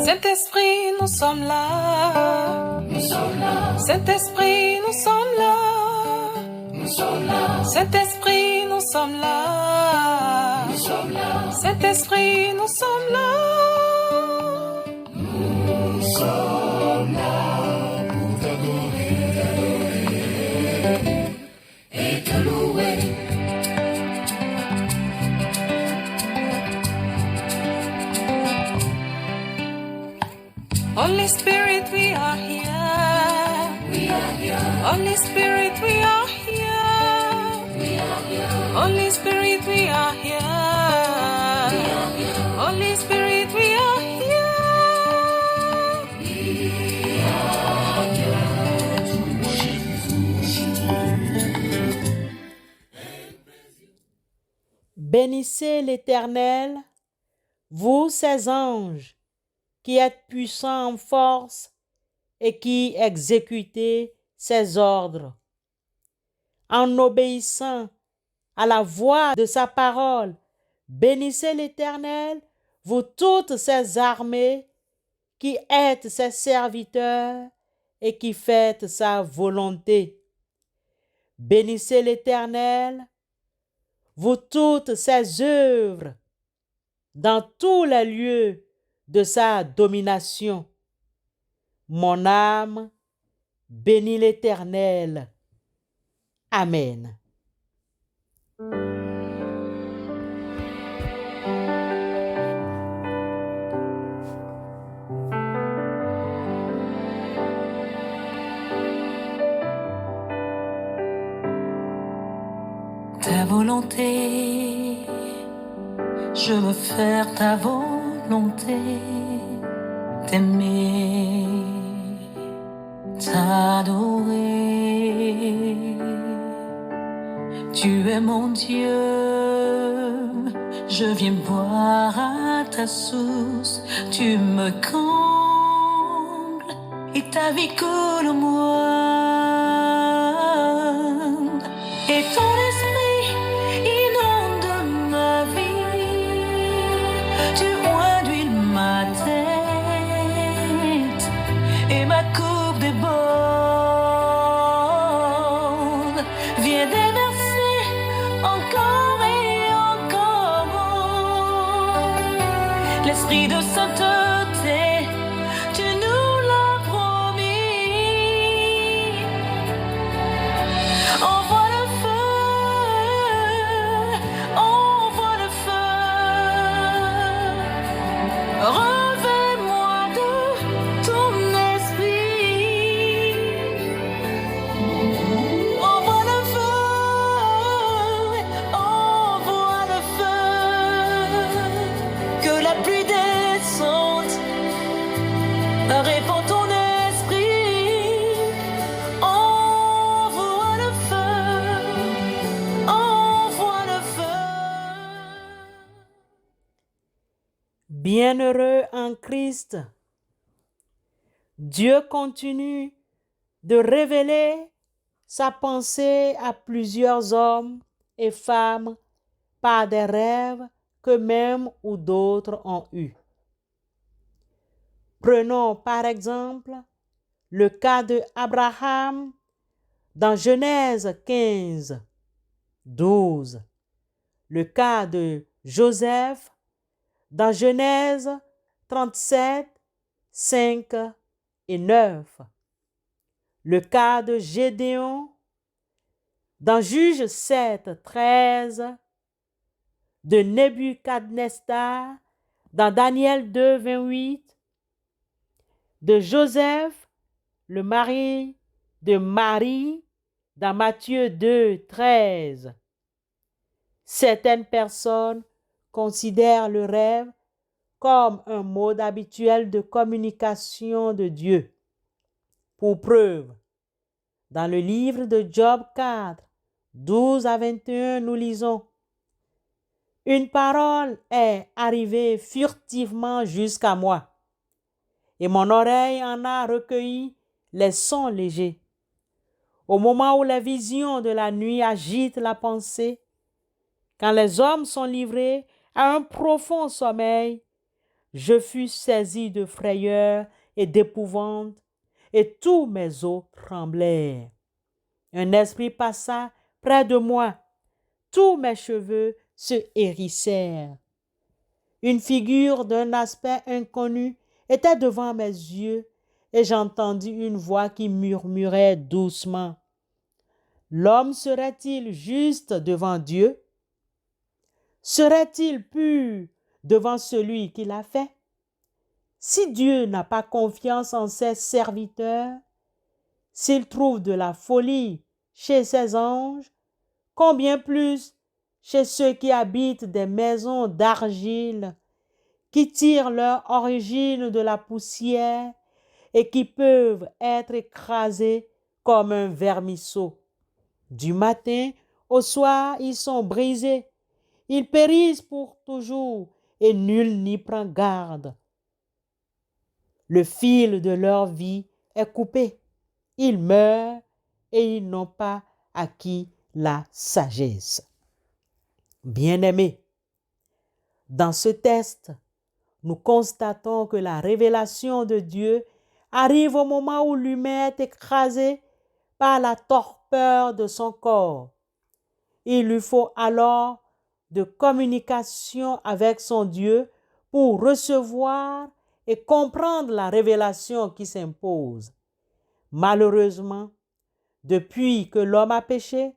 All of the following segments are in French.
Saint-Esprit, nous sommes là. Nous sommes là. Saint-Esprit, nous sommes là. Nous sommes là. Saint-Esprit, nous sommes là. Nous sommes là. Saint-Esprit, nous sommes là. Nous sommes là pour t'adorer et te louer. Holy Spirit, we are here. We are here. Holy Spirit, we are here. We are here. Holy Spirit, we are here. We are here. Holy Spirit, we are here. Bénissez l'Éternel, vous ses anges, qui êtes puissants en force et qui exécutez ses ordres. En obéissant à la voix de sa parole, bénissez l'Éternel, vous toutes ses armées, qui êtes ses serviteurs et qui faites sa volonté. Bénissez l'Éternel, vous toutes ses œuvres, dans tous les lieux de sa domination. Mon âme bénit l'Éternel. Amen. Ta volonté, je veux faire ta volonté, t'aimer, t'adorer. Tu es mon Dieu, je viens boire à ta source, tu me combles et ta vie coule en moi. Et ton esprit inonde ma vie, tu induis ma tête et ma coupe déborde. Viens déverser encore et encore l'esprit de sainteté, tu nous l'as promis. Envoie le feu, envoie le feu. Revêt-moi de ton esprit. Envoie le feu, envoie le feu. Que la pluie descende, répand ton esprit. Envoie le feu, envoie le feu. Bienheureux en Christ, Dieu continue de révéler sa pensée à plusieurs hommes et femmes par des rêves qu'eux-mêmes ou d'autres ont eus. Prenons par exemple le cas de Abraham dans Genèse 15, 12, le cas de Joseph dans Genèse 37, 5 et 9, le cas de Gédéon dans Juges 7, 13, de Nebuchadnezzar dans Daniel 2, 28, de Joseph, le mari de Marie, dans Matthieu 2, 13. Certaines personnes considèrent le rêve comme un mode habituel de communication de Dieu. Pour preuve, dans le livre de Job 4, 12 à 21, nous lisons: Une parole est arrivée furtivement jusqu'à moi, et mon oreille en a recueilli les sons légers. Au moment où les visions de la nuit agitent la pensée, quand les hommes sont livrés à un profond sommeil, Je fus saisi de frayeur et d'épouvante, et tous mes os tremblèrent. Un esprit passa près de moi, tous mes cheveux se hérissèrent. Une figure d'un aspect inconnu était devant mes yeux, et j'entendis une voix qui murmurait doucement. L'homme serait-il juste devant Dieu? Serait-il pur devant celui qui l'a fait? Si Dieu n'a pas confiance en ses serviteurs, s'il trouve de la folie chez ses anges, combien plus chez ceux qui habitent des maisons d'argile, qui tirent leur origine de la poussière et qui peuvent être écrasés comme un vermisseau. Du matin au soir, ils sont brisés, ils périssent pour toujours et nul n'y prend garde. Le fil de leur vie est coupé. Ils meurent et ils n'ont pas acquis la sagesse. Bien-aimés, dans ce test, nous constatons que la révélation de Dieu arrive au moment où l'humain est écrasé par la torpeur de son corps. Il lui faut alors de communication avec son Dieu pour recevoir et comprendre la révélation qui s'impose. Malheureusement, depuis que l'homme a péché,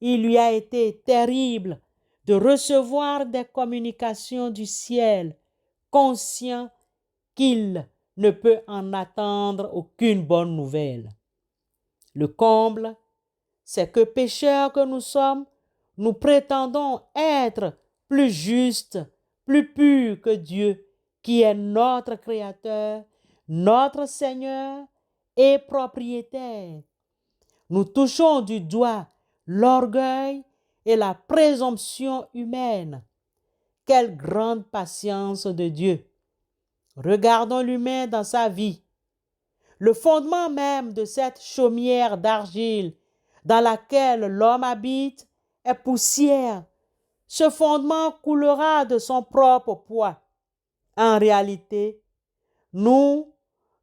il lui a été terrible de recevoir des communications du ciel, conscient qu'il ne peut en attendre aucune bonne nouvelle. Le comble, c'est que pécheurs que nous sommes, nous prétendons être plus justes, plus purs que Dieu, qui est notre Créateur, notre Seigneur et propriétaire. Nous touchons du doigt l'orgueil et la présomption humaine. Quelle grande patience de Dieu! Regardons l'humain dans sa vie. Le fondement même de cette chaumière d'argile dans laquelle l'homme habite est poussière. Ce fondement coulera de son propre poids. En réalité, nous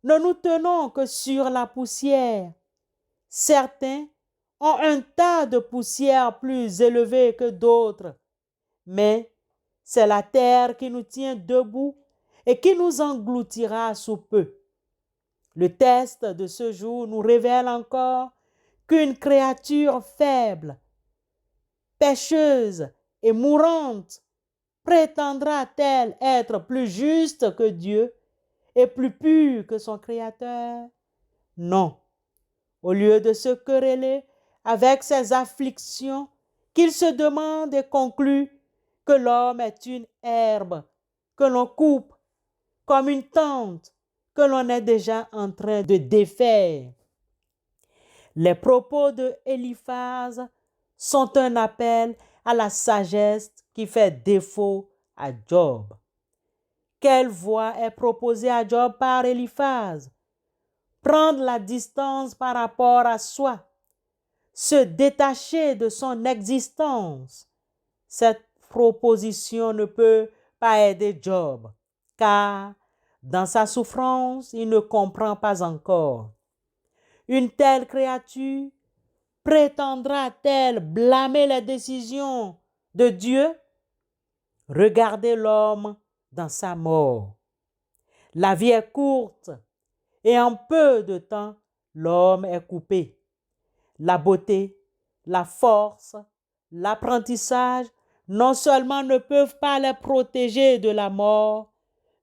ne nous tenons que sur la poussière. Certains ont un tas de poussière plus élevé que d'autres, mais c'est la terre qui nous tient debout et qui nous engloutira sous peu. Le test de ce jour nous révèle encore qu'une créature faible, pécheuse et mourante prétendra-t-elle être plus juste que Dieu et plus pure que son Créateur? Non. Au lieu de se quereller avec ses afflictions, qu'il se demande et conclut que l'homme est une herbe que l'on coupe comme une tente que l'on est déjà en train de défaire. Les propos de Eliphaz sont un appel à la sagesse qui fait défaut à Job. Quelle voie est proposée à Job par Eliphaz? Prendre la distance par rapport à soi, se détacher de son existence. Cette proposition ne peut pas aider Job, car dans sa souffrance, il ne comprend pas encore. Une telle créature prétendra-t-elle blâmer les décisions de Dieu? Regardez l'homme dans sa mort. La vie est courte et en peu de temps, l'homme est coupé. La beauté, la force, l'apprentissage non seulement ne peuvent pas les protéger de la mort,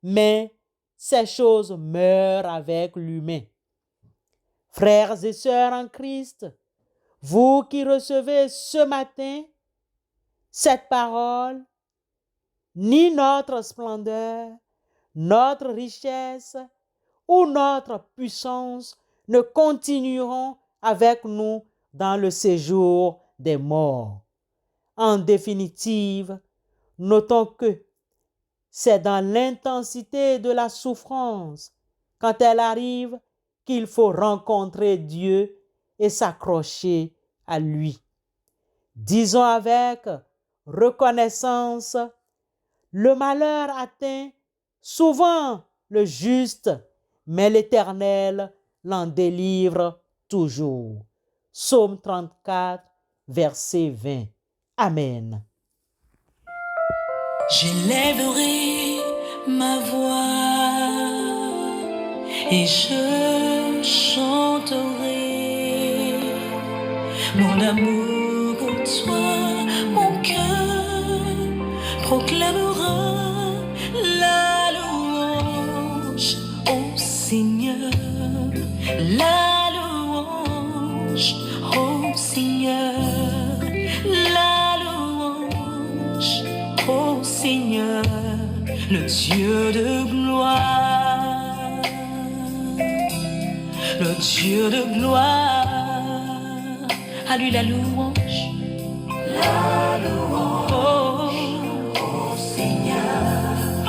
mais ces choses meurent avec l'humain. Frères et sœurs en Christ, vous qui recevez ce matin cette parole, ni notre splendeur, notre richesse ou notre puissance ne continueront avec nous dans le séjour des morts. En définitive, notons que c'est dans l'intensité de la souffrance, quand elle arrive, qu'il faut rencontrer Dieu et s'accrocher à lui. Disons avec reconnaissance, le malheur atteint souvent le juste, mais l'Éternel l'en délivre toujours. Psaume 34, verset 20. Amen. J'élèverai ma voix et je chanterai mon amour pour toi, mon cœur proclamera la louange au Seigneur, la louange au Seigneur, la louange au Seigneur, le Dieu de gloire, le Dieu de gloire. À lui la louange, La louange oh, au Seigneur,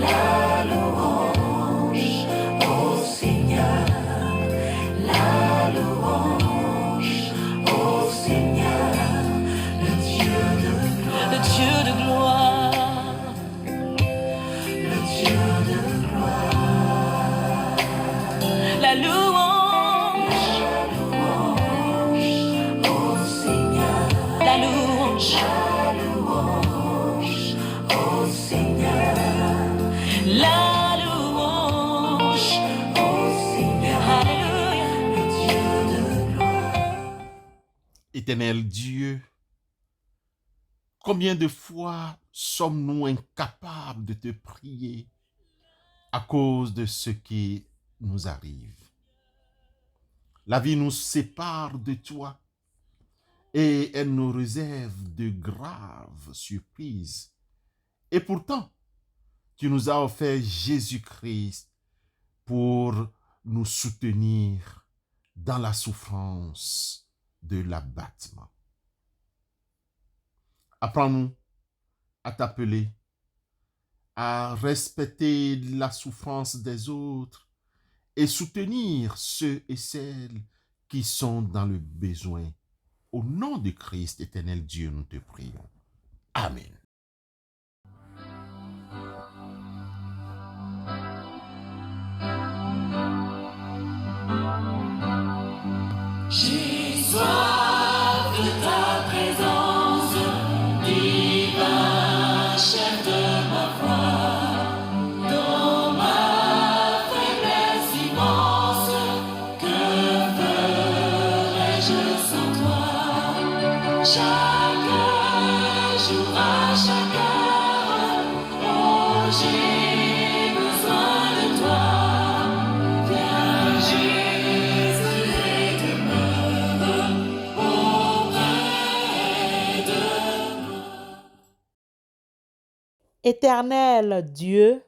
la louange au Seigneur, la louange au Seigneur, le Dieu de gloire, le Dieu de gloire. le Dieu de gloire. La louange, Au Seigneur, la louange, la louange au Seigneur, la louange. au Seigneur, Alléluia. le Dieu de gloire. Éternel Dieu, combien de fois sommes-nous incapables de te prier à cause de ce qui nous arrive? La vie nous sépare de toi et elle nous réserve de graves surprises. Et pourtant, tu nous as offert Jésus-Christ pour nous soutenir dans la souffrance de l'abattement. Apprends-nous à t'appeler, à respecter la souffrance des autres et soutenir ceux et celles qui sont dans le besoin. Au nom de Christ, éternel Dieu, nous te prions. Amen. J'ai soif de ta présence, divin chef de ma foi. Dans ma faiblesse immense, que ferais-je sans toi? Chaque jour, à chaque heure, oh, j'ai besoin de toi. Viens, Jésus, et demeure auprès de moi. Éternel Dieu,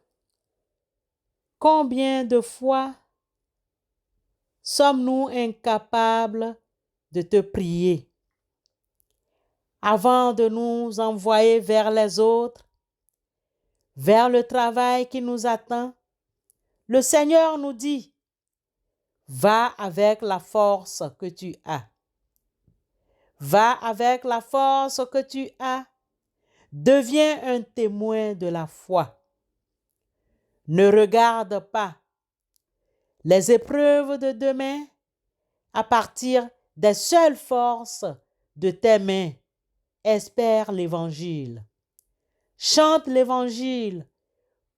combien de fois sommes-nous incapables de te prier avant de nous envoyer vers les autres, vers le travail qui nous attend? Le Seigneur nous dit, va avec la force que tu as. Va avec la force que tu as. Deviens un témoin de la foi. Ne regarde pas les épreuves de demain à partir des seules forces de tes mains. Espère l'Évangile. Chante l'Évangile.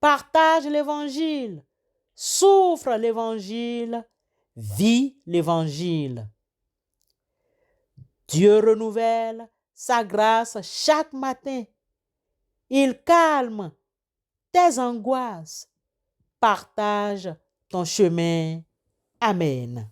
Partage l'Évangile. Souffre l'Évangile. Vis l'Évangile. Dieu renouvelle sa grâce chaque matin. Il calme tes angoisses. Partage ton chemin. Amen.